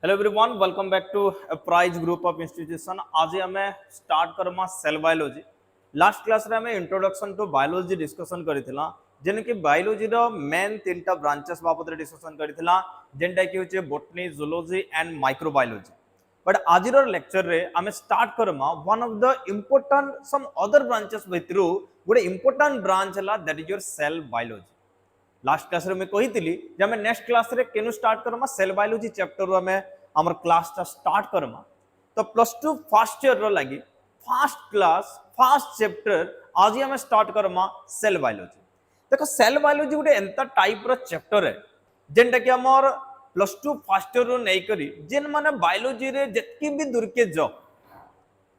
Hello everyone, welcome back to Prize group of institution. आज हमें start करमा cell biology. Last class रे हमें इंट्रोडक्शन टू बायोलॉजी डिस्कशन करितला, जेन कि बायोलॉजी रो मेन तीनटा ब्रांचेस बाबत रे डिस्कशन करितला, जेनटा कि होचे botany, zoology and microbiology. But आज रो लेक्चर रे हमें स्टार्ट करमा one of the important some other branches भितरु गोटे इंपोर्टेंट ब्रांच हला, that is your cell biology. Last class रे मैं कहितली जे हमें नेक्स्ट क्लास रे केनु स्टार्ट करमा सेल बायोलॉजी चैप्टर रो हमें हमर क्लास ता स्टार्ट करमा। तो प्लस टू फर्स्ट ईयर रो लागि फर्स्ट क्लास फर्स्ट चैप्टर आज हमें स्टार्ट करमा सेल बायोलॉजी। देखो सेल बायोलॉजी गोटे एंता टाइप रो चैप्टर है जेनटा कि हमर प्लस टू फर्स्ट ईयर रो नै करी जेन माने बायोलॉजी रे जतकी भी दूर के जो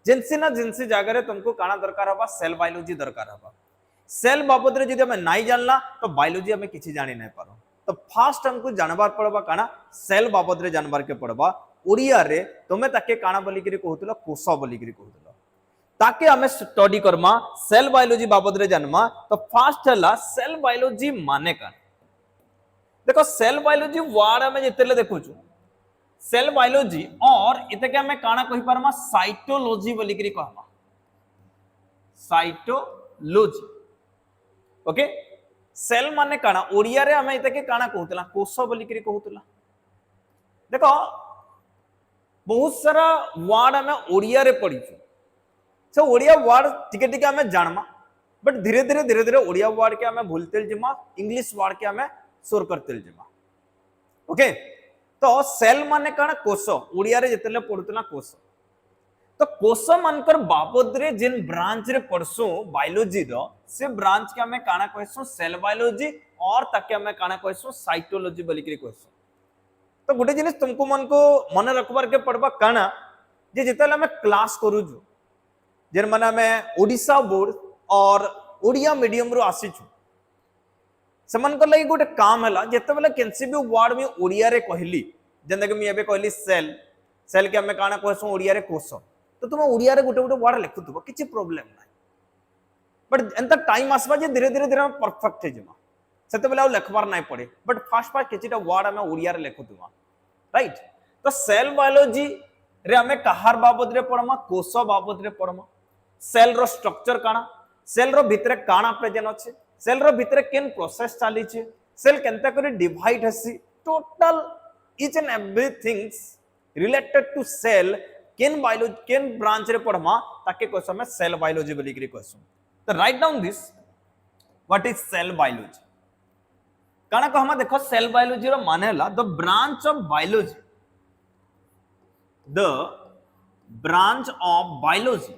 जिनसी ना जिनसी जगह रे तुमको काना दरकार हबा सेल बायोलॉजी दरकार हबा। सेल बाबद रे जदि हमें नहीं जानला तो बायोलॉजी हमें किसी जानी नहीं पारो। तो फास्ट हमको जानबार पड़बा काना सेल बाबद रे जानबार के पड़बा। ओडिया रे तुमे ताके काना बोली करी कहउतला कोष बोली करी कहउतला, ताके हमें स्टडी करमा सेल बायोलॉजी बाबद रे जानमा। तो फास्ट हला सेल बायोलॉजी माने का। देखो सेल बायोलॉजी वर्ड हमें जेतेले देखुछु सेल बायोलॉजी और इते के हमें काना कहि परमा साइटोलॉजी बोली करी कहमा, साइटोलॉजी। ओके सेल माने काना ओडिया रे हमें इते के काना कहउतला कोष बोली करी कहउतला। देखो बहुत सारा वर्ड हमें ओडिया रे पढ़ी से ओडिया वर्ड टिके टिके हमें जानमा, बट धीरे धीरे ओडिया वर्ड के हमें भूलते जिमा, इंग्लिश वर्ड के हमें सोर करते जिमा। ओके तो सेल माने काना कोष ओडिया रे जेतेले पढ़ुतला कोष। तो कोष मानकर बाबद रे जिन ब्रांच रे पढ़सु बायोलॉजी रो से ब्रांच के हमें काना कहसु सेल बायोलॉजी और ताके हमें काना कहसु साइटोलॉजी बोली करी कहसु। तो गोटे जिनिस तुमको मन को मन रखबार के पड़बा काना जे जेतेले हमें क्लास करूजु जेन माने हमें ओडिसा बोर्ड और ओडिया मीडियम रो आसीछु समन कर लगी गोटे काम हला जेते बेले केनसी भी वर्ड में ओडिया रे कहली जेंदा कि मैं एबे कहली सेल सेल के हमें काना कहसु ओडिया रे कोष। तो तुम ओडिया रे गोटे गोटे वर्ड लिखुथबो किछि प्रॉब्लम नै, बट एंता टाइम आसबा जे धीरे धीरे हम परफेक्ट हे जमा सेते बेले आ लिखबार नै पड़े, बट फास्ट फास्ट किछिटा वर्ड हमें ओडिया रे लिखुथबा, राइट। तो सेल बायोलॉजी रे हमें कहार बाबद रे पढ़मा कोष बाबद रे पढ़मा। सेल रो स्ट्रक्चर काना, सेल रो भितरे काना प्रेजेंट अछि, सेल रो भितरे केन प्रोसेस चाली छै, सेल केनता करी डिवाइड हसी, total each and everythings related to cell केन बायोलॉजी केन ब्रांच रे पढ़मा ताके कहसु हमें सेल बायोलॉजी बोली करी कहसु। तो write down this what is cell biology. काना को हम देखो सेल बायोलॉजी रो माने हला the branch of biology, the branch of biology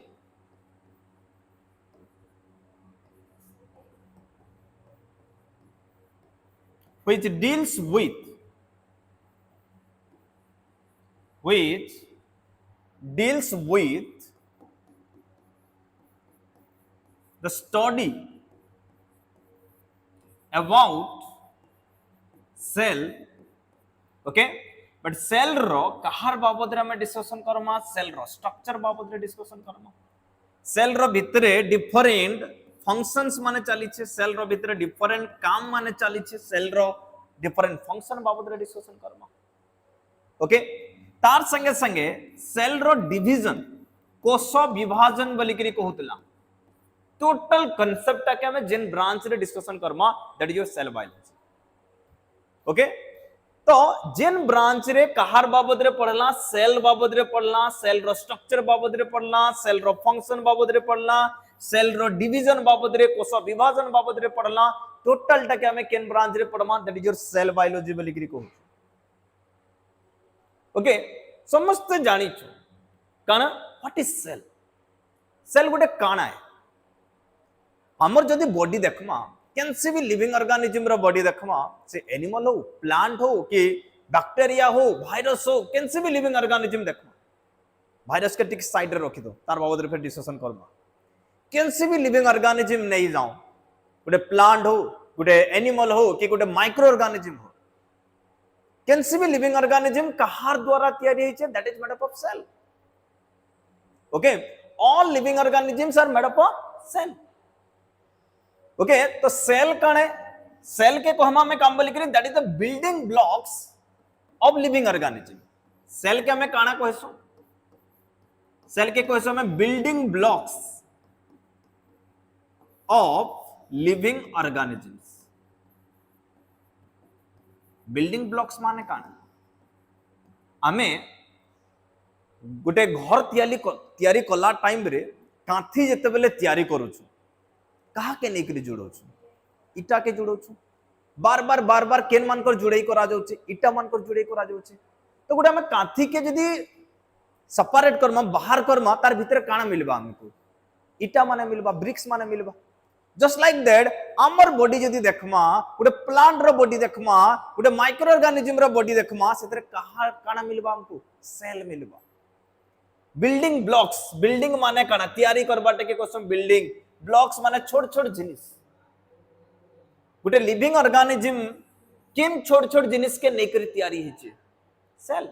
which deals with the study about cell। Okay but cell रो कहार बाबद रे हमें डिस्कशन करमा सेल रो स्ट्रक्चर बाबद रे डिस्कशन करमा। सेल रो भितरे डिफरेंट फंक्शंस माने चली छे, सेल रो भितरे डिफरेंट काम माने चली छे, सेल रो डिफरेंट फंक्शन बाबद रे डिस्कशन करमा। ओके तार संगे संगे सेल रो डिवीजन कोष विभाजन बोली करी कहउतला। टोटल कांसेप्ट के हमें जिन ब्रांच रे डिस्कशन करमा that is your cell biology. Okay तो जिन ब्रांच रे कहार बाबद रे पढ़ला सेल बाबद रे पढ़ला, सेल रो स्ट्रक्चर बाबद रे पढ़ला, सेल रो फंक्शन बाबद रे पढ़ला, सेल रो डिवीजन बाबद रे कोष विभाजन बाबद रे पढ़ला, टोटल टाके हमें केन ब्रांच रे पढ़मा that is your cell biology बोली करी कहू। ओके समस्त जानी छु काना व्हाट इज सेल। सेल गोटे काना है हमर जदी बॉडी देखमा कैंसी भी लिविंग ऑर्गेनिज्म रो बॉडी देखमा से एनिमल हो प्लांट हो कि बैक्टीरिया हो वायरस हो कैंसी भी लिविंग ऑर्गेनिज्म देखमा वायरस के टिक साइड रे रखि दो तार बाबद रे फिर डिस्कशन करबा। कैंसी भी लिविंग ऑर्गेनिज्म नहीं जाओ गोटे प्लांट हो गोटे एनिमल हो कि गोटे माइक्रो ऑर्गेनिज्म हो कैंसी भी लिविंग ऑर्गेनिज्म कहार द्वारा तैयारी होय छै that is made up of cell. Okay all living organisms are made up of cell. Okay तो सेल कौन है सेल के को हम काम बोली करें that is the building blocks of living organism. Cell के हमें काना कहसु, सेल के कहसु हमें building blocks of living organisms. Building blocks माने काना, आमे गोटे घर तैयारी कला टाइम रे कांथी जते बेले तैयारी करूछु, कहा के नेकरी जोड़ोछु, इटा के जोड़ोछु, बार बार केन मान कर जुड़ाई करा जाउछि, इटा मान कर जुड़ाई करा जाउछि। तो गोटे हम कांथी के जदी सेपरेट करमा, बाहर करमा, तार भीतर काना मिलबा, हमको इटा माने मिलबा, ब्रिक्स माने मिलबा। जस्ट लाइक दैट आमर बॉडी जदी देखमा, गोटे प्लांट रो बॉडी देखमा, गोटे माइक्रो ऑर्गेनिज्म रो बॉडी देखमा, सेतरे कहा काना मिलबा, हमको सेल मिलबा। बिल्डिंग ब्लॉक्स, बिल्डिंग माने काना तैयारी करबाटे के कोसम बिल्डिंग ब्लॉक्स माने छोट छोट जिनिस। गोटे लिविंग ऑर्गेनिज्म केम छोट छोट जिनिस के नेकर तैयारी हिचे, सेल।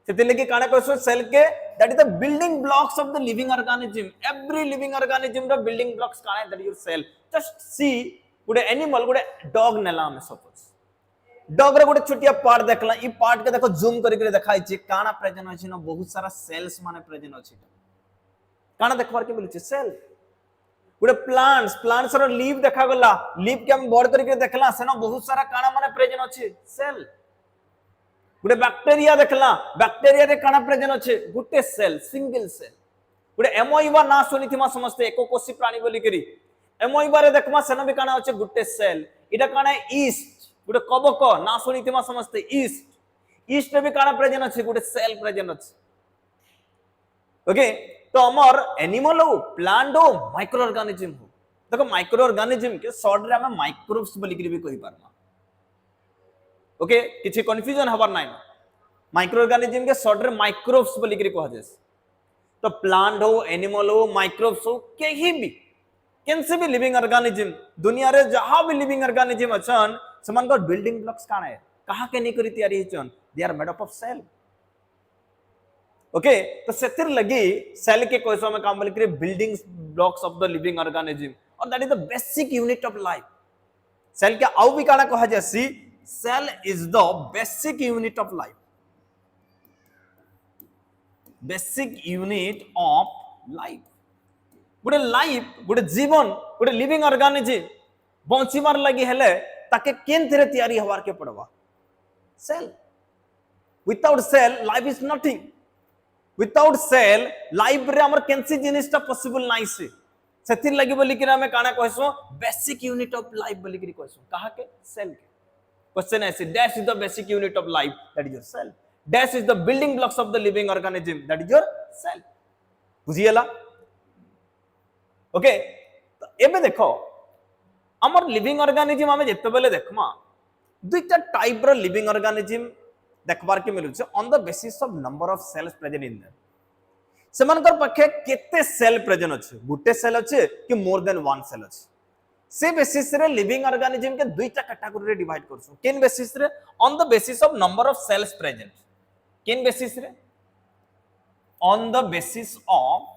सेते लेके काना कहसो सेल के, that is the building blocks of the living organism. Every living organism रो बिल्डिंग ब्लॉक्स काना है, that is your cell. Just see गोटे एनिमल, गोटे डॉग नेला हम सपोज, डॉग रे गोटे छोटिया पार्ट देखला, ई पार्ट के देखो जूम करके देखाई छी काना प्रेजेंट अछि न, बहुत सारा सेल्स माने प्रेजेंट अछि। काना देखबार के मिलछि सेल। गोटे प्लांट्स रो लीफ देखा गला, लीफ के हम बड़ करके देखला, से न बहुत सारा काना माने प्रेजेंट अछि, सेल। गोटे बैक्टीरिया देखला, बैक्टीरिया रे काना प्रेजेंट अछि, गोटे सेल, सिंगल सेल। गोटे एमोइबा ना सुनिथिमा समस्ते, एकोकोशी प्राणी बोली करी, एमोइबा रे देखमा सेन भी काना अछि, गोटे सेल। इटा काना ईस्ट, गोटे कबक ना सुनिथिमा समस्ते, ईस्ट, ईस्ट रे भी काना प्रेजेंट अछि, गोटे सेल प्रेजेंट अछि। ओके, तो हमर एनिमल हो, प्लांट हो, माइक्रो ऑर्गेनिज्म हो। देखो माइक्रो ऑर्गेनिज्म के शॉर्ट रे हम माइक्रोब्स बोली करी भी कहि पारमा। ओके, किछि कंफ्यूजन हबार नाही। माइक्रो ऑर्गेनिज्म के शॉर्ट रे माइक्रोब्स बोली करी कह जेस। तो प्लांट हो, एनिमल हो, माइक्रोब्स हो, केही भी केनसे भी लिविंग ऑर्गेनिज्म, दुनिया रे जहां भी लिविंग ऑर्गेनिज्म अछन, समान को बिल्डिंग ब्लॉक्स काना है, कहा के नेकरी तैयारी हिचन, they are made up of cell. Okay, तो सेतिर लगी सेल के कोइसो में काम बोली करी building blocks of the living organism, और that is the basic unit of life. Cell के आउ भी काना कहा जैसी, cell is the basic unit of life, basic unit of life. गोटे लाइफ, गोटे जीवन, गोटे लिविंग ऑर्गेनिज्म बंचिबार लगी हेले ताके केन थरे तैयारी हवार के पड़वा, cell. Without cell life is nothing. Without cell life रे हमर केनसी जिनिसटा पॉसिबल नाइ से, सेतिर लगी बोली कि हमें काना कहसो बेसिक यूनिट ऑफ लाइफ बोली कि कहसो, कहा के सेल के। क्वेश्चन ऐसे, that is the basic unit of life, that is your cell. That is the building blocks of the living organism, that is your cell. बुझिएला? ओके, तो एबे देखो हमर लिविंग ऑर्गेनिज्म हमें जते बेले देखमा, दुईटा टाइप रो लिविंग ऑर्गेनिज्म देखबार के मिलु छै on the basis of number of cells present in them. सेमानकर पखे केते सेल प्रेजेंट अछि, गुटे सेल अछि कि मोर देन वन सेल अछि, से बेसिस रे लिविंग ऑर्गेनिज्म के दुईटा कैटेगरी रे डिवाइड करसु। केन बेसिस रे? On the basis of number of cells present. केन बेसिस रे? On the basis of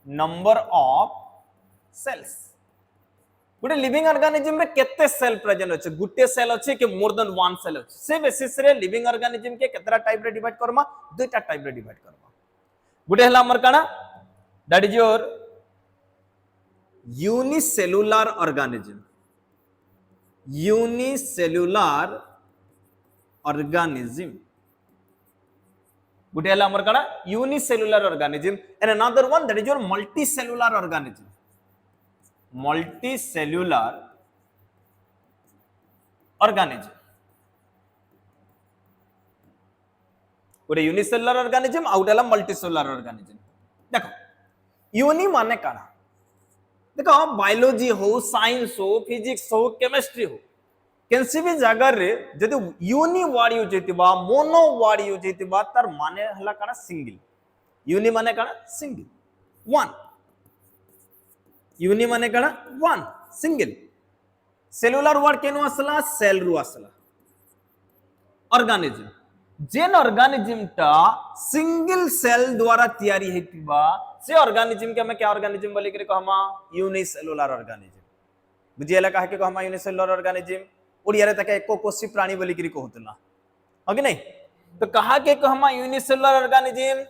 number of cells. गोटे लिविंग ऑर्गेनिज्म रे केते सेल प्रेजेंट अछि, गुटे सेल अछि कि मोर देन वन सेल अछि, से बेसिस रे लिविंग ऑर्गेनिज्म के केतरा टाइप रे डिवाइड करमा, दुईटा टाइप रे डिवाइड करमा। गुटे हला हमर काना, that is your unicellular organism. Unicellular organism गुटे हला हमर काना, unicellular organism. And another one that is your multicellular organism. Multicellular organism, गोटे यूनिसेलुलर ऑर्गेनिज्म आउट हला मल्टीसेलुलर ऑर्गेनिज्म। देखो यूनि माने काना, देखो बायोलॉजी हो, साइंस हो, फिजिक्स हो, केमिस्ट्री हो, केनसी भी जगह रे जदि यूनि वर्ड यूज हेतिबा, मोनो वर्ड यूज हेतिबा, तार माने हला काना सिंगल। यूनि माने काना सिंगल, वन। यूनि माने काना वन, सिंगल। सेलुलर वर्ड केनु असला, सेल रु असला। ऑर्गेनिज्म, जेन ऑर्गेनिज्म टा सिंगल सेल द्वारा तैयारी हेतिबा, से ऑर्गेनिज्म के हमें क्या ऑर्गेनिज्म बोली करे कहमा, यूनिसेलुलर ऑर्गेनिज्म। बुझिएला काहे के कहमा यूनिसेलुलर ऑर्गेनिज्म? ओडिया रे तके एकोकोशी प्राणी बोली करी कहउतला हो कि नहीं तो कहा के कहमा unicellular organism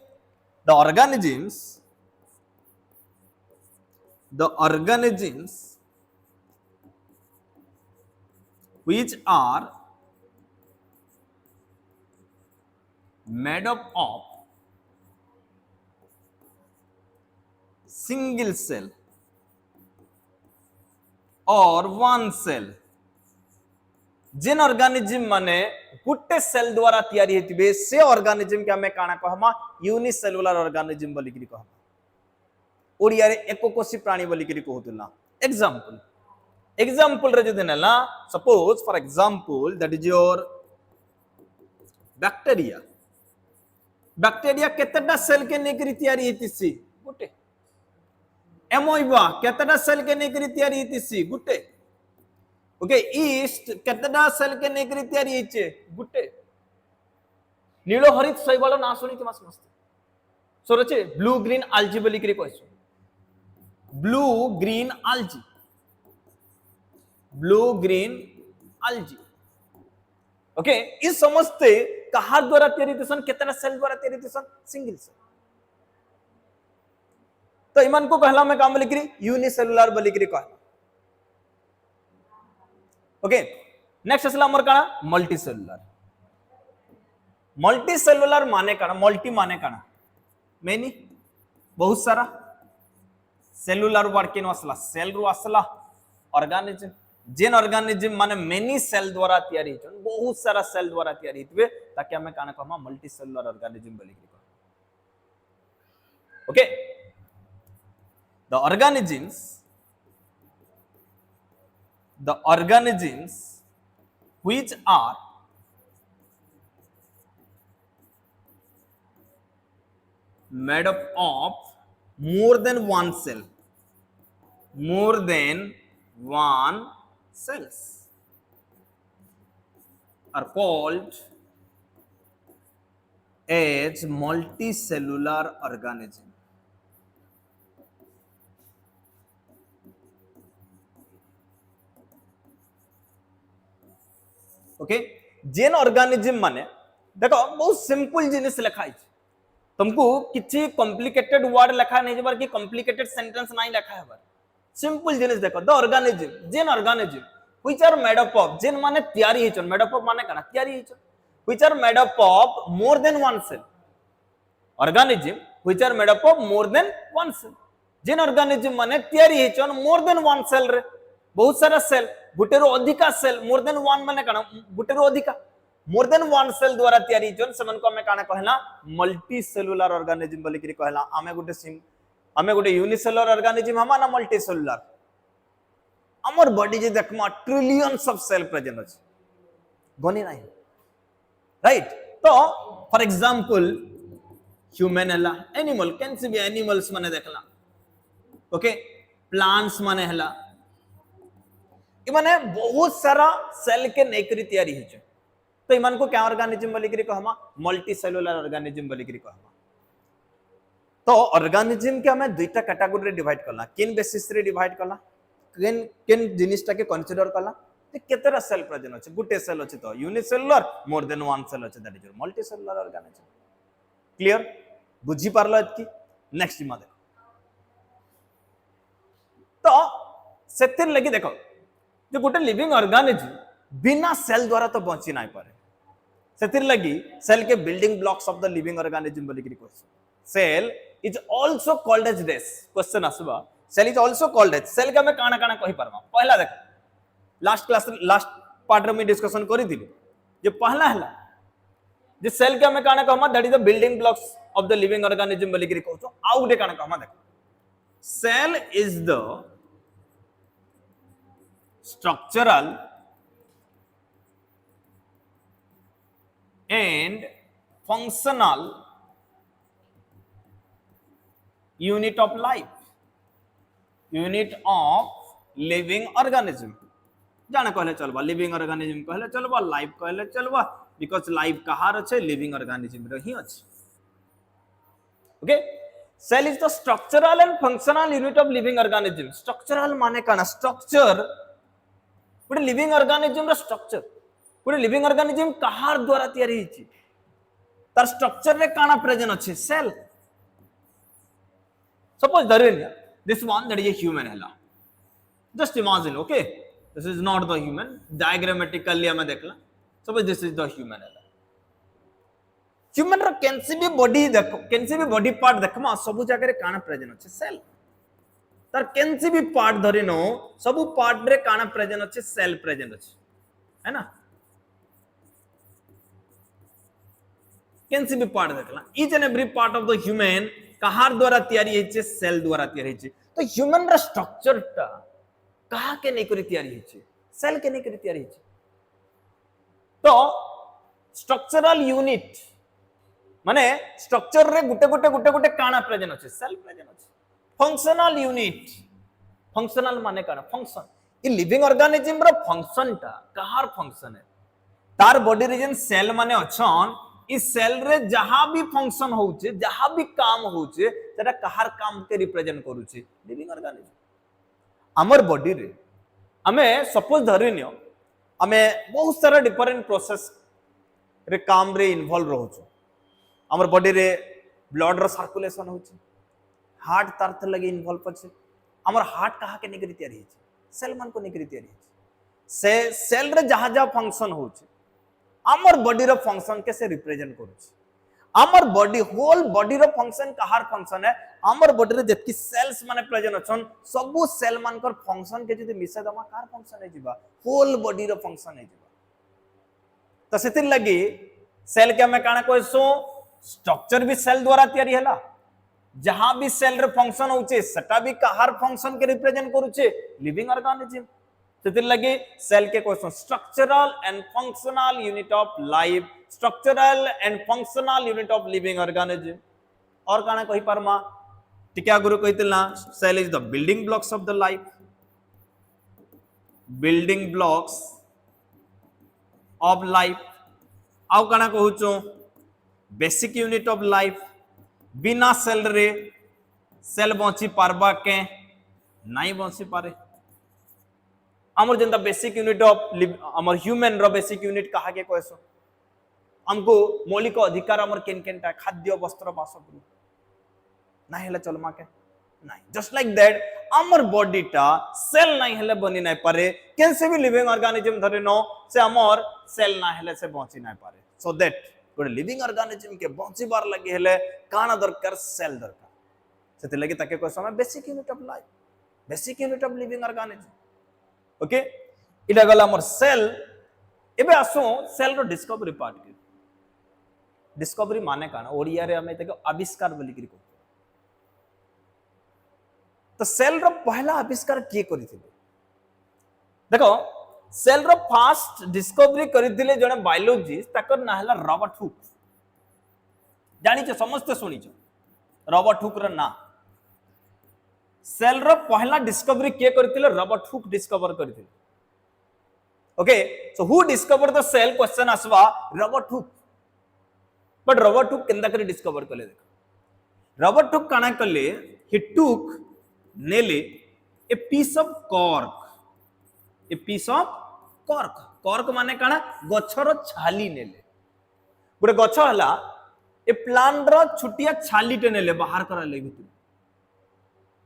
the organisms which are made up of single cell or one cell जिन ऑर्गेनिज्म माने गुटे सेल द्वारा तैयारी हेतिबे से ऑर्गेनिज्म के हमें काना कहमा यूनिसेलुलर ऑर्गेनिज्म बोली करी कहमा ओडिया रे एकोकोशी प्राणी बोली करी कहउतला एग्जांपल रे जदि नेला suppose for example that is your bacteria केतटा सेल के नेकरी तैयारी हेतिसी गुटे एमोइबा केतटा सेल के नेकरी तैयारी हेतिसी गुटे ओके ईस्ट केतटा सेल के नेकरी तैयारी हेचे गुटे नीलो हरित शैवाल ना सुनी तुमा समस्त सोरचे ब्लू ग्रीन आल्जी बोली करी कहसु ब्लू ग्रीन आल्जी ओके इस समस्ते कहा द्वारा तैयारी दिसन केतना सेल द्वारा तैयारी दिसन सिंगल सेल तो इमान को कहला में काम बोली करी यूनिसेलुलर बोली करी कहला ओके नेक्स्ट असला हमर काना मल्टीसेलुलर माने काना मल्टी माने काना मेनी बहुत सारा सेलुलर वर्ड केनो असला सेल रु असला ऑर्गेनिज्म जेन ऑर्गेनिज्म माने मेनी सेल द्वारा तैयारी होचन बहुत सारा सेल द्वारा तैयारी हितबे ताकि हमें काना कहमा मल्टीसेलुलर ऑर्गेनिज्म बोली करी okay the organisms which are made up of more than one cells are called as multicellular organism okay जेन ऑर्गेनिज्म माने देखो बहुत सिंपल जिनिस लिखा है तुमको किछि कॉम्प्लिकेटेड वर्ड लिखा नहीं जबर कि कॉम्प्लिकेटेड सेंटेंस नहीं लिखा है सिंपल जिनिस देखो द ऑर्गेनिज्म जेन organism which are made up of जेन माने तैयारी हिचन मेड अप ऑफ माने कना तैयारी हिचन which are made up of more than one cell organism which are made up of more than one cell जेन ऑर्गेनिज्म माने तैयारी हिचन मोर देन वन सेल रे बहुत सारा सेल गुटेरो अधिका सेल मोर देन वन माने काना गुटेरो अधिका मोर देन वन सेल द्वारा तैयारी जन समन को हमें काना कहला मल्टी सेलुलर ऑर्गेनिज्म बोली करी कहला हमें गुटे यूनिसेलुलर ऑर्गेनिज्म हमा ना मल्टी सेलुलर हमर बॉडी जे देखमा ट्रिलियंस ऑफ सेल प्रेजेंट अछि गनी नाही राइट तो फॉर एग्जांपल ह्यूमन हला एनिमल कैन से भी एनिमल्स माने देखला ओके प्लांट्स माने हला इमाने बहुत सारा सेल के नेकरी तैयारी हिचे तो इमान को क्या ऑर्गेनिज्म बोली करी कहमा मल्टी सेलुलर ऑर्गेनिज्म बोली करी कहमा तो ऑर्गेनिज्म के हमें दुईटा कैटेगरी रे डिवाइड करला किन बेसिस रे डिवाइड करला किन जिनिसटा के कंसीडर करला ते केतेरा सेल प्रेजेंट अछि गुटे सेल अछि तो unicellular more than one cell अछि that is multicellular organism clear बुझी पारलो एतकी नेक्स्ट मा देखो तो सेतिर लगी देखो जो गोटे लिविंग ऑर्गेनिज्म बिना सेल द्वारा तो बंची नहीं पारे सेतिर लगी सेल के building blocks of the living organism बोली करी question cell is also called as this question आसबा cell is also called as cell के हमें काना काना कहि परबा पहला देख लास्ट पार्ट में डिस्कशन करी दिली जे पहला हला जे सेल के हमें काना कहमा that is the building blocks of the living organism बोली करी कहतो आ उडे काना कहमा देख cell is the structural and functional unit of living organism जाना कहले चलबा लिविंग ऑर्गेनिज्म कहले चलबा लाइफ कहले चलबा बिकॉज़ लाइफ कहार अछि लिविंग ऑर्गेनिज्म रही अछि okay cell is the structural and functional unit of living organism structural माने काना स्ट्रक्चर गोटे लिविंग ऑर्गेनिज्म रो स्ट्रक्चर गोटे लिविंग ऑर्गेनिज्म कहार द्वारा तैयारी हिची तार स्ट्रक्चर रे काना प्रेजेंट अछि सेल सपोज धरिनिया this one that is a human हैला just imagine okay this is not the human diagrammatically हमें देखला suppose this is the human हैला ह्यूमन रो कैंसी भी बॉडी देखो कैंसी भी बॉडी पार्ट देखमा सब जगह रे काना प्रेजेंट अछि सेल तार कैंसी भी पार्ट धरिनो सब पार्ट रे काना प्रेजेंट अछि सेल प्रेजेंट अछि है ना कैंसी भी पार्ट देखला each and every part of the human कहार द्वारा तैयारी हेचे सेल द्वारा तैयारी हेचे तो ह्यूमन रा स्ट्रक्चर टा कहा के नहीं करी तैयारी हेचे सेल के नहीं करी तैयारी हेचे तो स्ट्रक्चरल यूनिट माने स्ट्रक्चर रे गुटे गुटे गुटे गुटे काना प्रेजेंट अछि सेल प्रेजेंट अछि फंक्शनल यूनिट फंक्शनल माने काना फंक्शन इ लिविंग ऑर्गेनिज्म रो फंक्शन टा कहार फंक्शन है तार बॉडी रीजन सेल माने अछन इस सेल रे जहां भी फंक्शन होउचे जहां भी काम होउचे सेटा कहार काम के रिप्रेजेंट करूचे लिविंग ऑर्गेनिज्म हमर बॉडी रे हमें सपोज धरिनियो हमें बहुत सारा डिफरेंट प्रोसेस रे काम रे इन्वॉल्व रहउछु हमर बॉडी रे ब्लड रो सर्कुलेशन होउचे हार्ट तार थे लगे इन्वॉल्व अछि हमर हार्ट कहा के निकरी तैयारी अछि सेल मन को निकरी तैयारी अछि से सेल रे जहां जहां फंक्शन होउचे आमर बॉडी रो फंक्शन के से रिप्रेजेंट करूछ आमर बॉडी होल बॉडी रो फंक्शन कहार फंक्शन है आमर बॉडी रे जतकी सेल्स माने प्रेजेंट अछन सब सेल मानकर फंक्शन के जदी मिसे दमा कार फंक्शन है जिबा होल बॉडी रो फंक्शन है जिबा तो सेतिर लगी सेल के हमें काना कहसो स्ट्रक्चर भी सेल द्वारा तैयारी हला जहां भी सेल रे फंक्शन होचे सेटा भी कहार फंक्शन के रिप्रेजेंट करूचे लिविंग ऑर्गेनिज्म सेतिर लगे सेल के question structural and functional unit of life structural and functional unit of living organism और काना कहि परमा टिका गुरु कहितला cell is the building blocks of the life building blocks of life आउ काना कहूचो बेसिक यूनिट ऑफ लाइफ बिना सेल रे सेल बंची पारबा के नहीं बंची पारे हमर जनता बेसिक यूनिट ऑफ हमर ह्यूमन रो बेसिक यूनिट कहा के कहसो हमको मौलिक अधिकार हमर केन केनटा खाद्य वस्त्र बासगृह नाही हले चलमा के नाही जस्ट लाइक दैट हमर बॉडी टा सेल नाही हले बनी नाही पारे केन से भी लिविंग ऑर्गेनिज्म धरे नो से हमर सेल नाही हले से बंची नाही पारे सो दैट गोटे लिविंग ऑर्गेनिज्म के बंची बार लगे हले काना दरकार सेल दरकार सेते लगे ताके कहसो हम basic unit of life basic unit of living organism okay इटा गला हमर सेल एबे आसो सेल रो डिस्कवरी पार्ट के डिस्कवरी माने काना ओडिया रे हमें तके आविष्कार बोली करी को तो सेल रो पहला आविष्कार के करिथिले देखो सेल रो फास्ट डिस्कवरी करिथिले जने बायोलॉजिस्ट तकर ना हला रॉबर्ट हुक जानि छ समस्त सुनि छ रॉबर्ट हुक रो ना सेल रो पहला डिस्कवरी के करथिले रॉबर्ट हुक डिस्कवर करथिले okay so who discover the cell question आसवा Robert Hooke but Robert Hooke केंदा करे डिस्कवर करले देखो रॉबर्ट हुक काना करले ही टुक नेले a piece of cork cork माने काना गछर छाली नेले गोटे गछ हला ए प्लांट रो छुटिया छाली टे नेले बाहर करा ले भितर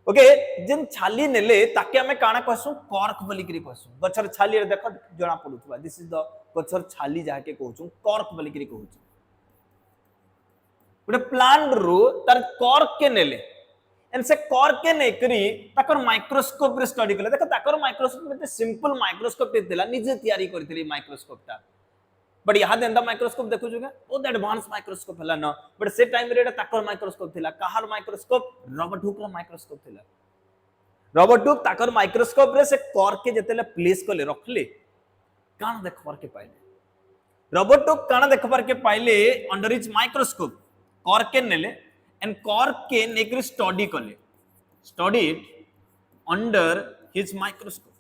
ओके जिन छाली नेले ताके हमें काना कहसु कॉर्क बोली करी कहसु गछर छाली रे देखो जणा पडुथबा दिस इज द गछर छाली जा के कहउछु कॉर्क बोली करी कहउछु गोटे प्लांट रो तार कॉर्क के नेले एंड से कॉर्क के नै करी ताकर माइक्रोस्कोप रे स्टडी करले देखो ताकर माइक्रोस्कोप में सिंपल माइक्रोस्कोप देला निजे तैयारी करथिली माइक्रोस्कोप ता बट यहाँ देंदा माइक्रोस्कोप देखु जुगा ओ द एडवांस माइक्रोस्कोप हला न बट से टाइम रे ताकर माइक्रोस्कोप थिला कहार माइक्रोस्कोप रॉबर्ट हुक रो माइक्रोस्कोप थिला रॉबर्ट हुक ताकर माइक्रोस्कोप रे से कॉर्क के जतेले प्लेस करले रखले कान देखबार के पाइले रॉबर्ट हुक कान देखबार के पाइले अंडर हिज माइक्रोस्कोप कॉर्क के नेले एंड कॉर्क के नेकर स्टडी करले स्टडीड अंडर हिज माइक्रोस्कोप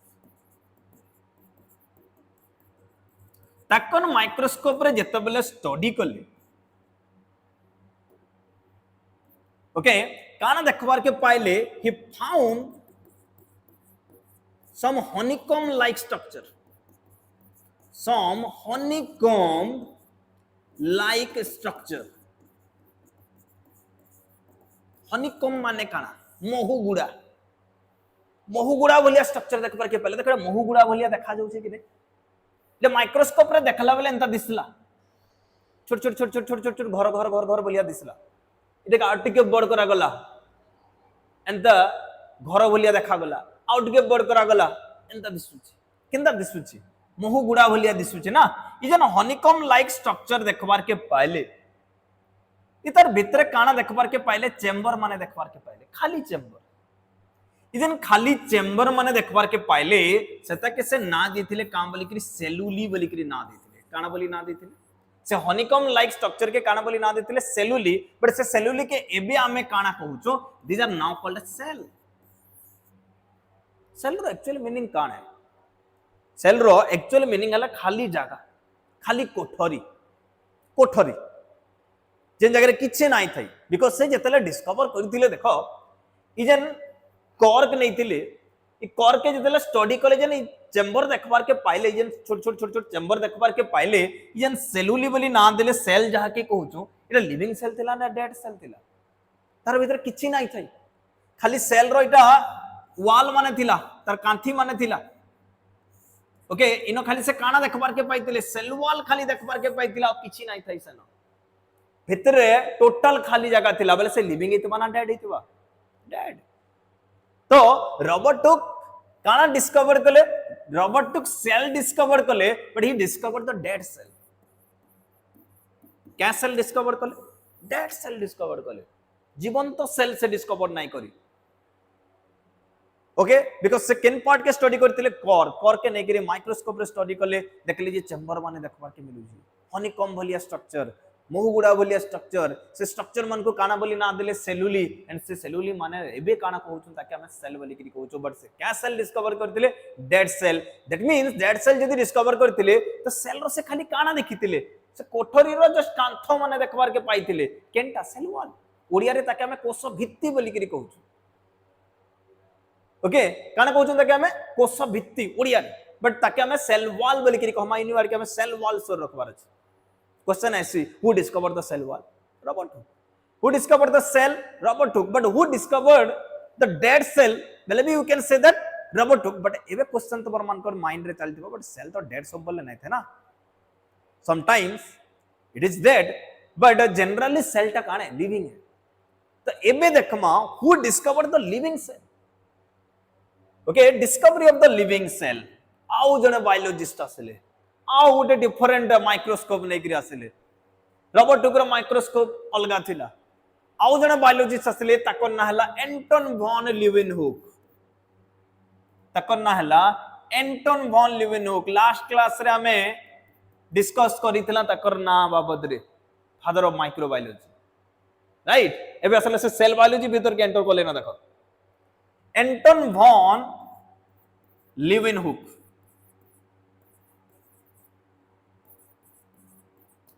ताकन माइक्रोस्कोप रे जते बेले स्टडी करले ओके काना देखबार के पाइले he found some honeycomb like structure some honeycomb like structure. honeycomb माने काना मोहुगुड़ा मोहुगुड़ा भलिया स्ट्रक्चर देख पर के पहले देख मोहुगुड़ा भलिया देखा जाउ छै कि नै ले माइक्रोस्कोप रे देखला बेले एंता दिसला छोट छोट छोट छोट छोट छोट छोट घर घर घर घर भलिया दिसला इटे आ टिके बड़ करा गला एंता घर भलिया देखा गला आ टिके बड़ करा गला एंता दिसु छै किंदा दिसु छै मोहुगुड़ा भलिया दिसु छै ना ई जन हनीकॉम लाइक स्ट्रक्चर देखबार के पाइले इतर भितरे काना देखबार के पाइले चेंबर माने देखबार के पाइले खाली चेंबर इजन खाली चेंबर माने देखबार के पाइले सेता के से ना दिथिले काम बोली करी सेलुली बोली करी ना दिथिले काना बोली ना दिथिले से हनीकॉम लाइक स्ट्रक्चर के काना बोली ना दिथिले सेलुली बट से सेलुली के एबे आमे काना कहूचो these are now called cell cell रो एक्चुअल मीनिंग काना है सेल रो एक्चुअल मीनिंग हला खाली जगह खाली कोठरी कोठरी जेन जगह किछे नाइ थई बिकॉज़ से जतले डिस्कवर करथिले देखो इजन कॉर्क नहीं थिले ई कॉर्क के जतले स्टडी कॉलेज ने चेंबर देखबार के पाइले इजन छोट छोट छोट छोट चेंबर देखबार के पाइले इजन सेलुली बोली नाम देले सेल जहा के कहूचो एटा लिविंग सेल थिला ना डेड सेल थिला तार भीतर किछि नाइ थई खाली सेल रो इटा वॉल माने थिला तार कांथी माने थिला ओके इनो खाली से काना देखबार के पाइतिले सेल वॉल खाली देखबार के पाइतिला किछि नाइ थई सनो भितरे टोटल खाली जगह थिला बोले से लिविंग इतबा ना डेड इतबा डेड तो रॉबर्ट टुक काना डिस्कवर कले रॉबर्ट टुक सेल डिस्कवर कले but he discover the dead cell क्या सेल डिस्कवर कले डेड सेल डिस्कवर कले जीवंत सेल से डिस्कवर नहीं करी ओके बिकॉज़ से केन पार्ट के स्टडी करतिले कोर के नहीं करी माइक्रोस्कोप रे स्टडी कले देखली जे चेंबर माने देखबार के मिलु जी हनीकॉम भलिया स्ट्रक्चर मोहुगुड़ा भलिया स्ट्रक्चर से स्ट्रक्चर मन को काना बोली ना देले सेलुली एंड से सेलुली माने एबे काना कहउछन ताकि हमें सेल बोली करी कहउछो बट से क्या सेल डिस्कवर करतिले dead cell that means dead cell जदी डिस्कवर करतिले तो सेल रो से खाली काना देखितिले से कोठरी रो जस्ट कांथ माने देखबार के पाइतिले केनटा सेल वॉल ओडिया रे ताकि हमें कोष भित्ति बोली करी कहउछो ओके काना कहउछन ताकि हमें कोष भित्ति ओडिया रे बट ताकि हमें सेल वॉल बोली करी कहमा यूनिवर्सिटी के हमें सेल वॉल सर रखबार अछि Question I see, who discovered the cell wall? Robert Hooke. Who discovered the cell? Robert Hooke. But who discovered the dead cell? Maybe you can say that Robert Hooke. But even question तो बरमान कर mind रे चलती हो, but cell तो dead सब बोले नहीं थे ना. Sometimes it is dead, but generally cell टा कहाँ है? Living है. तो एबे देखमा who discovered the living cell? Okay, discovery of the living cell. आउ जने biologist आसले. आउ गोटे डिफरेंट माइक्रोस्कोप नै करी आसिले रॉबर्ट हुक रो माइक्रोस्कोप अलगा थिला आउ जने बायोलॉजिस्ट आसिले ताकर ना हला एंटन वॉन लीवेनहुक ताकर ना हला एंटन वॉन लीवेनहुक लास्ट क्लास रे हमें डिस्कस करितला ताकर ना बाबद रे फादर ऑफ माइक्रोबायोलॉजी राइट एबे असले से सेल बायोलॉजी भीतर के एंटर कोले ना देखो एंटन वॉन लीवेनहुक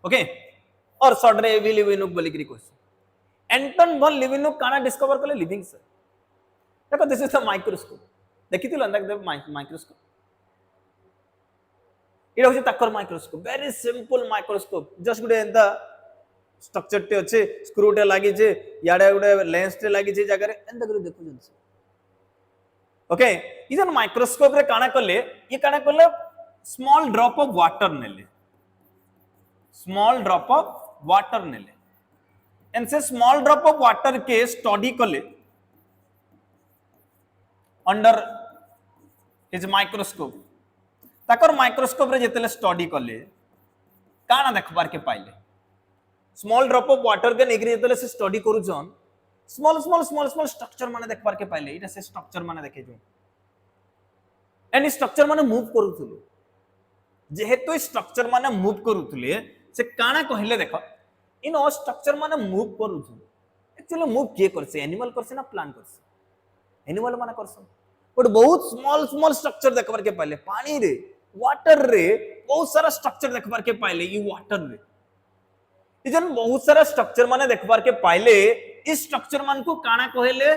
ओके और शॉर्ट रे भी लीवेनहुक बोली करी क्वेश्चन एंटन वॉन लीवेनहुक काना डिस्कवर करले लिविंग सेल देखो दिस इज द माइक्रोस्कोप देखितिलो अंदर माइक्रोस्कोप इडा होची ताकर microscope very simple microscope just गुडे एंता स्ट्रक्चर टे अछि स्क्रू टे लागि जे याडे गुडे लेंस टे लागि जे जगह रे एंता करी देखु जंस ओके इजन माइक्रोस्कोप रे काना करले ये काना करले स्मॉल ड्रॉप ऑफ वाटर नेले स्मॉल ड्रॉप ऑफ वाटर नेले एंड से स्मॉल ड्रॉप ऑफ वाटर के स्टडी कले अंडर हिज माइक्रोस्कोप ताकर माइक्रोस्कोप रे जेतले स्टडी कले काना देखबार के पाइले स्मॉल ड्रॉप ऑफ वाटर के नेगरी जेतले से स्टडी करू जन small small small small structure माने देखबार के पाइले इटा से स्ट्रक्चर माने देखे जो एंड स्ट्रक्चर माने मूव करूथुले जेहेतु स्ट्रक्चर माने मूव करूथुले से काना कहले देखो इन स्ट्रक्चर माने मूव करूछु एक्चुअली मूव के करसे एनिमल करसे ना प्लांट करसे एनिमल माने करसे बट बहुत स्मॉल स्मॉल स्ट्रक्चर देखबार के पहले पानी रे वाटर रे बहुत सारा स्ट्रक्चर देखबार के पहले ई वाटर रे इजन बहुत सारा स्ट्रक्चर माने देखबार के पहले इस स्ट्रक्चर मान को काना कहले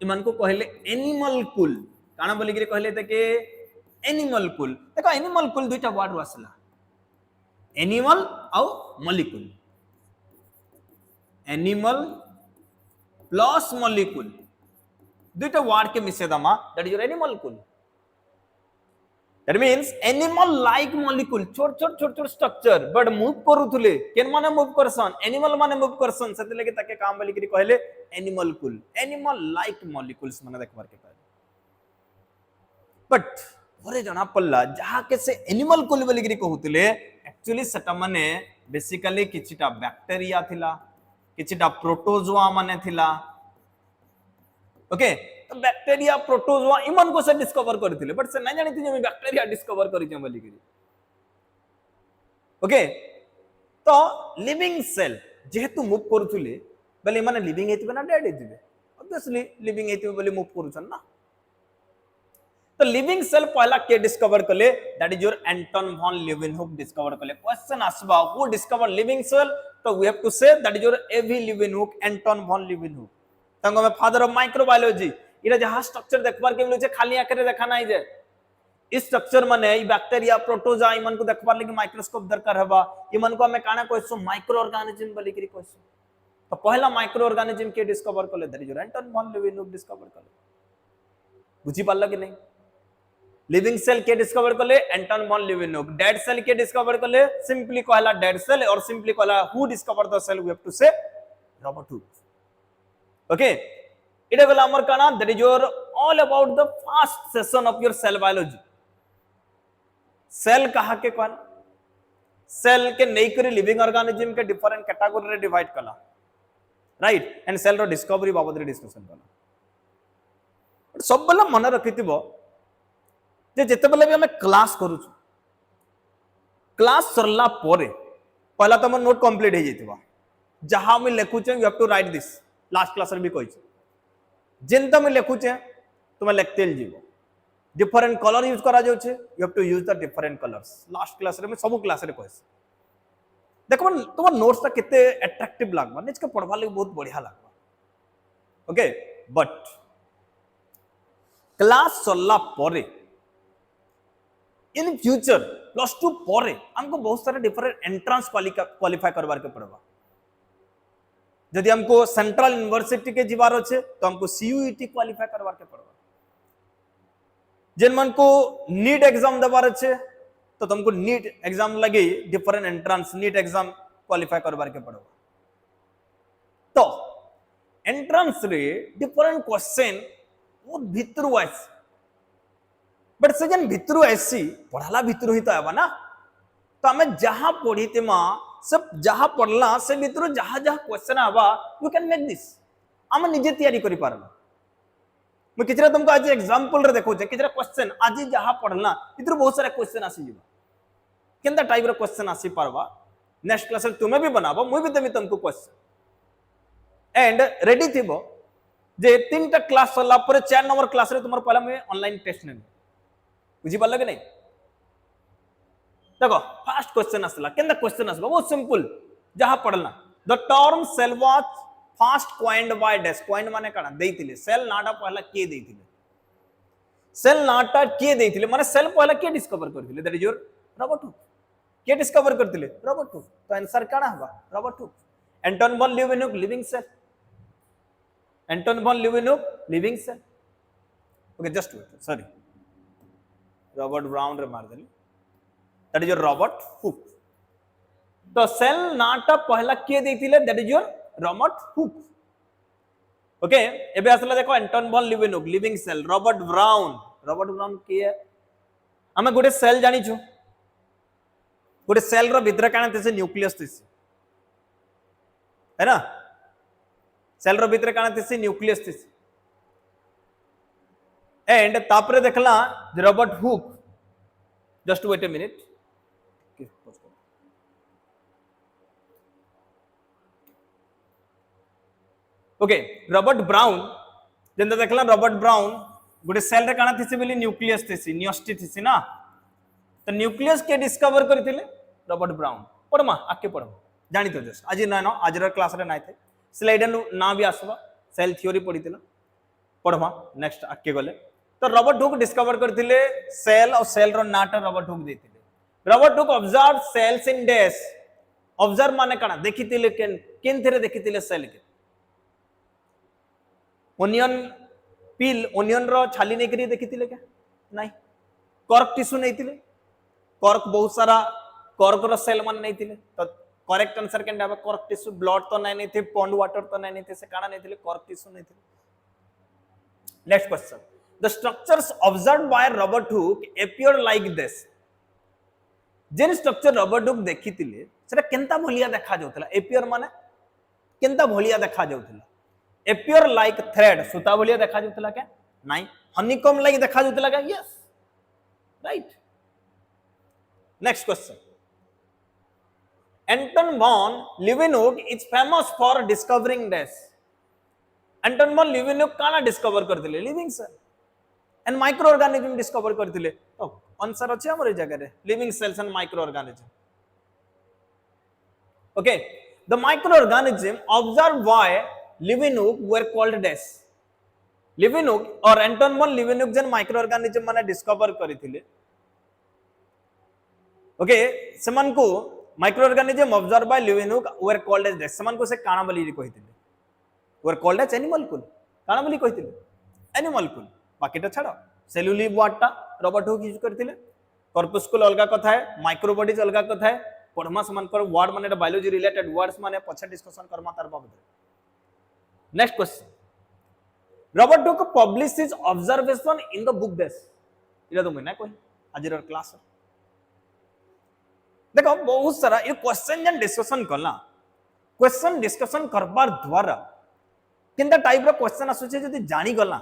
इमान को कहले एनिमल कुल काना बोली के कहले त के एनिमल कुल देखो एनिमल कुल दुईटा वर्ड रु आसला एनिमल आउ मॉलिक्यूल एनिमल प्लस मॉलिक्यूल दुईटा वर्ड के मिसे दमा दैट इज योर एनिमल कुल that means animal like molecule छोट छोट स्ट्रक्चर बट मूव करूथुले केन माने मूव करसन एनिमल माने मूव करसन सेते लगे ताके काम बोली करी कहले एनिमल कुल एनिमल लाइक मॉलिक्यूल्स माने देखबार के पाए बट ओरे जना पल्ला जहा के से एनिमल कुल बोली करी कहूतले एक्चुअली सेटा माने बेसिकली किछिटा बैक्टीरिया थिला किछिटा प्रोटोजोआ माने थिला ओके तो बैक्टीरिया प्रोटोजोआ इमन को से डिस्कवर करथिले बट से नै जानि थि जे बैक्टीरिया डिस्कवर करि जे बोली करी ओके तो लिविंग सेल जेहेतु मूव करूथुले बले माने लिविंग हेतिबे ना डेड हेतिबे ऑब्वियसली लिविंग हेतिबे बोली मूव करूछन ना तो लिविंग सेल पहला के डिस्कवर कले that is your Anton von Leeuwenhoek discover कले क्वेश्चन आसबा हु डिस्कवर लिविंग सेल तो we have to say that is your AV Leeuwenhoek Anton von Leeuwenhoek तंगो में फादर ऑफ माइक्रोबायोलॉजी इरा जहां स्ट्रक्चर देखबार के मिलु छे खाली आंखें देखा नाही जे इस स्ट्रक्चर माने ई बैक्टीरिया प्रोटोजोआ इमन को देखबार लगी माइक्रोस्कोप दरकार हबा इमन को हमें काना कोइसो माइक्रो ऑर्गेनिज्म बोली करी कोइसो तो पहला माइक्रो ऑर्गेनिज्म के डिस्कवर कले that is your Anton von Leeuwenhoek discover कले बुझी पाला कि नहीं लिविंग सेल के डिस्कवर कले Anton von Leeuwenhoek dead cell के डिस्कवर कले सिंपली कहला डेड सेल और सिंपली कहला who discover the cell we have to say Robert Hooke okay it गला हमर काना that is your all about the first session of your cell biology cell कहा के कोन सेल के नै करी लिविंग ऑर्गेनिज्म के डिफरेंट कैटेगरी रे डिवाइड कला राइट एंड सेल रो डिस्कवरी बाबत रे डिस्कशन कला सब बला मन रखितिबो जे जते बेले भी हमें क्लास करू क्लास सरला पोरे पहला तो हमर नोट कंप्लीट हे जइतबा जहां हम लिखु छे you have to write this last class रे भी कहि छे जिनता में लिखु छे तुम लिखतेल जीवो डिफरेंट कलर यूज करा जाउ छे you have to use the different colours last class रे में सब क्लास रे कहस देखो तुम नोट्स ता केते अट्रैक्टिव लागबा निज के पढ़वा ले बहुत बढ़िया लागबा ओके बट क्लास सरला पोरे इन फ्यूचर +2 पोरे हमको बहुत सारे डिफरेंट एंट्रेंस क्वालिफाई करबार के पड़बा यदि हमको सेंट्रल यूनिवर्सिटी के जीवार अच्छे तो हमको सीयूईटी क्वालिफाई करबार के पड़बा जिन मन को नीट एग्जाम देबार अच्छे तो तुमको नीट एग्जाम लगे different entrance NEET exam qualify करबार के पड़बा तो एंट्रेंस रे डिफरेंट क्वेश्चन बहुत भितरु आइस बट से जन भितरु आइसी पढ़ाला भितरु ही तो आबा ना तो हमें जहां पढ़ीते मा सब जहां पढ़ला से भितरु जहां जहां क्वेश्चन आबा वी कैन मेक दिस हम निजे तैयारी करि पारबा मैं किछरा तुमको आज एग्जांपल रे देखो जे किछरा क्वेश्चन आज जहां पढ़ला भितरु बहुत सारा क्वेश्चन आसी जीवा केनता टाइप रो क्वेश्चन आसी पारबा नेक्स्ट क्लास रे तुमे भी बनाबो मुई भी देबी तुमको क्वेश्चन एंड रेडी थिबो जे तीनटा क्लास सरला पर 4 नंबर क्लास रे तुमर पहला मैं ऑनलाइन टेस्ट ने बुझी पाला कि नहीं देखो फर्स्ट क्वेश्चन आसला केनता क्वेश्चन आसबा बहुत सिंपल जहां पढ़ला the term cell was first coined by dash coined माने काना देइतिले सेल नाटा पहला के देइतिले सेल नाटा के देइतिले माने सेल पहला के डिस्कवर करथिले that is your Robert Hooke के डिस्कवर करथिले रॉबर्ट हुक तो आंसर काना हबा Robert Hooke Anton von Leeuwenhoek living cell Anton von Leeuwenhoek living cell okay just wait sorry Robert Brown रे मार देली that is your Robert Hooke तो cell नाटा पहला के देइतिले that is your Robert Hooke okay एबे असला देखो Anton von Leeuwenhoek living cell Robert Brown के है हमें गोटे सेल जानि छु गोटे सेल रो भीतर काना तेसे न्यूक्लियस तेसे है ना सेल रो भीतर काना तेसे न्यूक्लियस तेसे एंड तापरे देखला Robert Hooke just wait a minute okay Robert Brown जेंदा देखला रॉबर्ट ब्राउन गोटे सेल रे काना थिसे बोली न्यूक्लियस थिसी न्यूस्टी थिसी ना तो न्यूक्लियस के डिस्कवर करथिले रॉबर्ट ब्राउन पढ़मा आके पढ़मा जानि तो जस्ट आज ना आज रे क्लास रे नाइ थे स्लाइड ना भी आसबा सेल थ्योरी पढ़ीतिला पढ़मा नेक्स्ट आके गले तो रॉबर्ट हुक डिस्कवर करथिले सेल और सेल रो नाटा रॉबर्ट हुक देथिले Robert Hooke observe cells in dash observe माने काना देखिथिले केन थेरे देखिथिले सेल के ओनियन पील ओनियन रो छाली नै करी देखिथिले क्या नहीं कॉर्क टिश्यू नैथिले कॉर्क बहुत सारा कॉर्क रो सेल मान नैथिले तो correct answer can have cork tissue blood तो नै नैथे पॉन्ड वाटर तो नै नैथे से काना नैथिले कॉर्क टिश्यू नैथिले next question the structures observed by Robert Hooke appear like this जेन स्ट्रक्चर रॉबर्ट हुक देखिथिले सेटा केनता भलिया देखा जाउतला appear माने केनता भलिया देखा जाउतला appear like thread सुता भलिया देखा जाउतला क्या नहीं हनीकॉम लाइक देखा जाउतला क्या yes right next question Anton von Leeuwenhoek is famous for discovering dash Anton von Leeuwenhoek काना डिस्कवर करथिले living cell and micro organism discover करथिले तो आंसर अछि हमर जगह रे living cells and micro organism okay the micro organism observe by Leeuwenhoek were called dash Leeuwenhoek और Anton von Leeuwenhoek जन माइक्रो ऑर्गेनिज्म माने डिस्कवर करथिले ओके समन को micro organism observe by Leeuwenhoek were called as dash समन को से काना बोली कहिथिले वर कॉल्ड एज एनिमल कुल काना बोली कहिथिले एनिमल कुल बाकीटा छाड़ सेलुलोज वार्डटा रॉबर्ट हुक यूज करथिले कॉर्पस्कुल अलगा कथा है माइक्रोबॉडीज अलगा कथा है पढ़मा समान कर वर्ड माने बायोलॉजी रिलेटेड वर्ड्स माने पछे डिस्कशन करमा तार बाबत next question Robert Hooke publish his observation in the book dash इरा तो मने कोई आजिर क्लास देखो बहुत सारा ये क्वेश्चन जन डिस्कशन करला क्वेश्चन डिस्कशन करबार द्वारा किंता टाइप रो क्वेश्चन आसुचे जदी जानी गला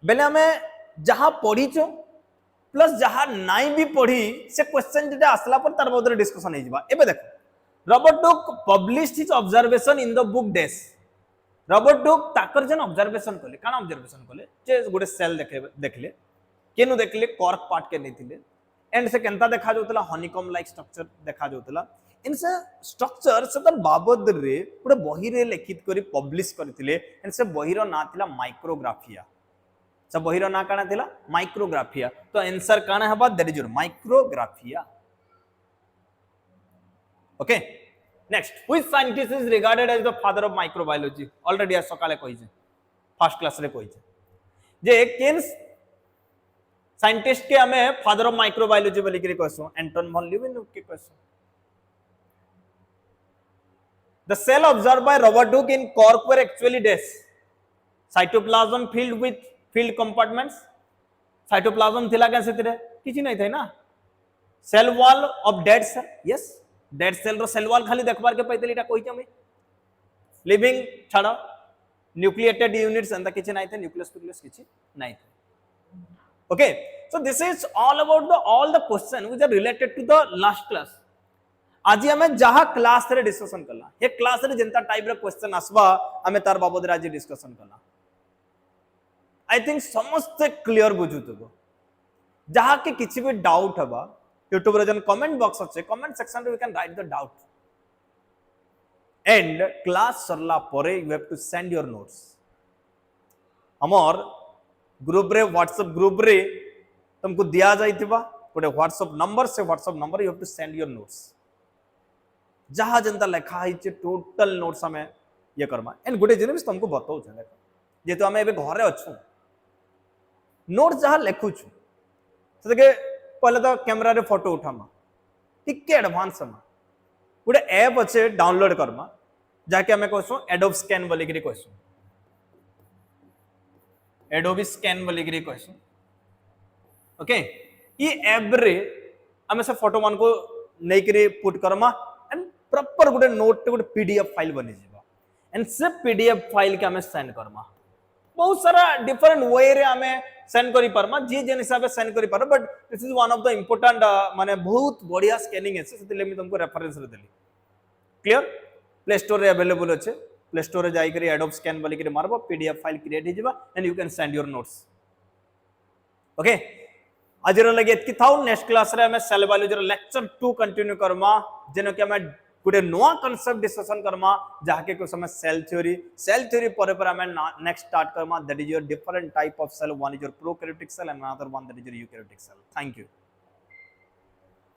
बेले हमें जहां पढ़ी छो प्लस जहां नाई भी पढ़ी से क्वेश्चन जेटा आसला पर तार बदले डिस्कशन हे जिबा एबे देखो Robert Hooke published his observation in the book dash Robert Hooke ताकर जन ऑब्जर्वेशन करले काना ऑब्जर्वेशन करले जे गोटे सेल देखले केनु देखले कॉर्क पार्ट के नैथिले एंड से केनता देखा जाउतला हनीकॉम लाइक स्ट्रक्चर देखा जाउतला इन से स्ट्रक्चर से तर बाबद रे गोटे बही रे लिखित करी पब्लिश करथिले एंड से बही रो ना थिला माइक्रोग्राफिया सब बही रो ना काना थिला माइक्रोग्राफिया तो आंसर काना हबा that is your Micrographia okay next which scientist is regarded as the father of microbiology already आज सकाले कहि जे फर्स्ट क्लास रे कहि जे केन साइंटिस्ट के हमें फादर ऑफ माइक्रोबायोलॉजी बोली के कहसु एंटन वॉन लिविनुक के कहसु the cell observed by Robert Hooke in cork were actually dash cytoplasm filled with field compartments cytoplasm थिला के सेतरे किछि नै थे ना cell wall of dead cell yes dead cell रो सेल वॉल खाली देखबार के पैतली एटा कहि हमें लिविंग छाड़ न्यूक्लिएटेड यूनिट्स अंदा किछि नै थे न्यूक्लियस किछि नै थे okay so this is all about the all the question which are related to the last class आज हमें जहां क्लास रे डिस्कशन करला ये क्लास रे जनता टाइप रे क्वेश्चन आसबा हमें तार बाबद आज डिस्कशन करला आई थिंक समस्त क्लियर बुझुतबो जहां के किछि भी डाउट हबा YouTube रे जन कमेंट बॉक्स अछि कमेंट सेक्शन रे we can write the doubt and class सरला परे you have to send your notes हमर ग्रुप रे व्हाट्सएप ग्रुप रे तुमको दिया जाइथिबा गोटे व्हाट्सएप नंबर से WhatsApp number you have to send your notes जहां जनता लिखा है टोटल नोट्स हमें ये करमा एंड गोटे जिनिस तुमको बताउ छ देखो जेतो हमें एबे घरे अछु नोट्स जहां लिखु छु तो देखे पहले तो कैमरा रे फोटो उठामा टिके एडवांस में गोटे ऐप अच्छे डाउनलोड करमा जाके हमें कहसु एडोब स्कैन बोली के कहसु एडोबी स्कैन बोली के कहसु ओके ये ऐप रे हमें से फोटो मान को नै करे पुट करमा एंड प्रॉपर गोटे नोट गोटे पीडीएफ फाइल बनि जिबा एंड से पीडीएफ फाइल के हमें सेंड करमा बहुत सारा डिफरेंट वे रे हमें सेंड करि परमा जे जेन हिसाब से सेंड करि पर but this is one of the important माने बहुत बढ़िया स्कैनिंग है सेते मैं तुमको रेफरेंस रे देली क्लियर प्ले स्टोर रे अवेलेबल अछि प्ले स्टोर रे जाई करी एडोब स्कैन बोली के मारबो पीडीएफ फाइल क्रिएट हिजबा and you can send your notes okay आज लगे एतकी थाउ नेक्स्ट क्लास रे हमें सेल बायोलॉजी लेक्चर 2 कंटिन्यू करमा जेनो कि हमें गोटे नुआ कॉन्सेप्ट डिस्कशन करमा जहाके को समय सेल थ्योरी पर हमें नेक्स्ट स्टार्ट करमा that is your different type of cell one is your prokaryotic cell and another one that is your eukaryotic cell thank you